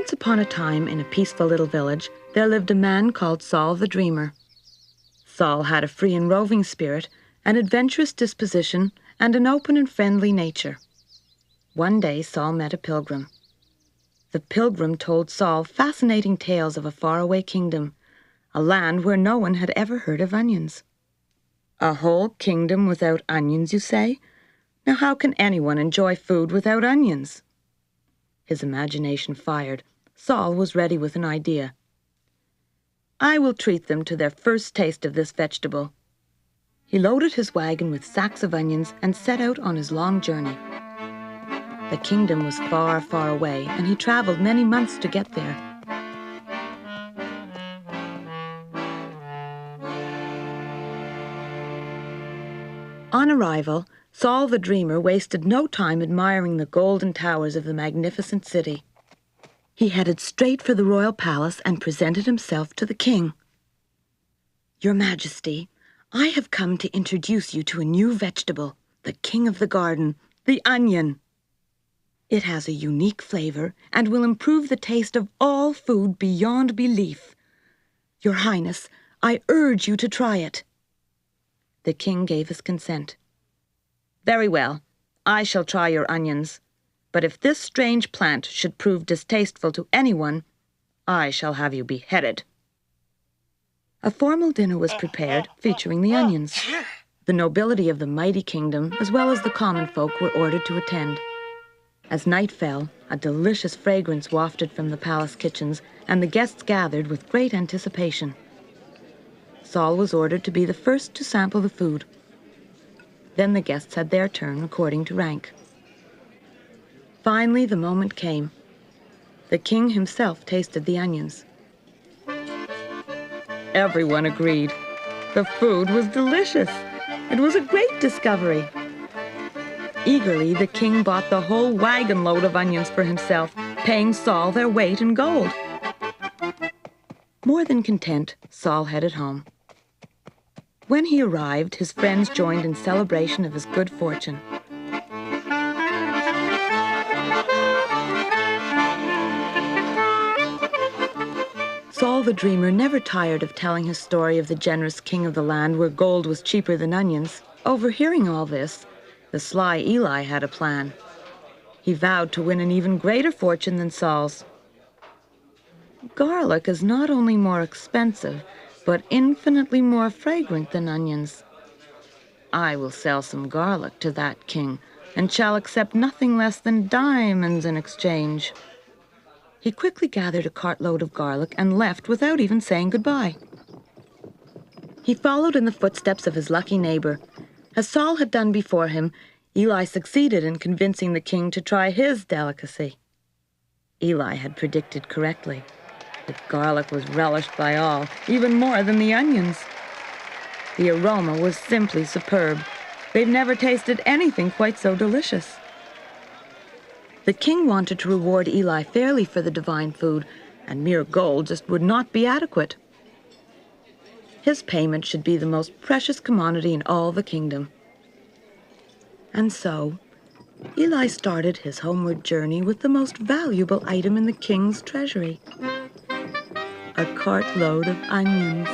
Once upon a time, in a peaceful little village, there lived a man called Saul the Dreamer. Saul had a free and roving spirit, an adventurous disposition, and an open and friendly nature. One day, Saul met a pilgrim. The pilgrim told Saul fascinating tales of a faraway kingdom, a land where no one had ever heard of onions. A whole kingdom without onions, you say? Now how can anyone enjoy food without onions? His imagination fired. Saul was ready with an idea. I will treat them to their first taste of this vegetable. He loaded his wagon with sacks of onions and set out on his long journey. The kingdom was far, far away, and he traveled many months to get there. On arrival, Saul the Dreamer wasted no time admiring the golden towers of the magnificent city. He headed straight for the royal palace and presented himself to the king. Your Majesty, I have come to introduce you to a new vegetable, the king of the garden, the onion. It has a unique flavor and will improve the taste of all food beyond belief. Your Highness, I urge you to try it. The king gave his consent. Very well, I shall try your onions. But if this strange plant should prove distasteful to anyone, I shall have you beheaded. A formal dinner was prepared, featuring the onions. The nobility of the mighty kingdom, as well as the common folk, were ordered to attend. As night fell, a delicious fragrance wafted from the palace kitchens, and the guests gathered with great anticipation. Saul was ordered to be the first to sample the food. Then the guests had their turn according to rank. Finally, the moment came. The king himself tasted the onions. Everyone agreed. The food was delicious. It was a great discovery. Eagerly, the king bought the whole wagon load of onions for himself, paying Saul their weight in gold. More than content, Saul headed home. When he arrived, his friends joined in celebration of his good fortune. Saul the Dreamer never tired of telling his story of the generous king of the land where gold was cheaper than onions. Overhearing all this, the sly Eli had a plan. He vowed to win an even greater fortune than Saul's. Garlic is not only more expensive, but infinitely more fragrant than onions. I will sell some garlic to that king, and shall accept nothing less than diamonds in exchange. He quickly gathered a cartload of garlic and left without even saying goodbye. He followed in the footsteps of his lucky neighbor. As Saul had done before him, Eli succeeded in convincing the king to try his delicacy. Eli had predicted correctly. The garlic was relished by all, even more than the onions. The aroma was simply superb. They'd never tasted anything quite so delicious. The king wanted to reward Eli fairly for the divine food, and mere gold just would not be adequate. His payment should be the most precious commodity in all the kingdom. And so, Eli started his homeward journey with the most valuable item in the king's treasury, a cartload of onions.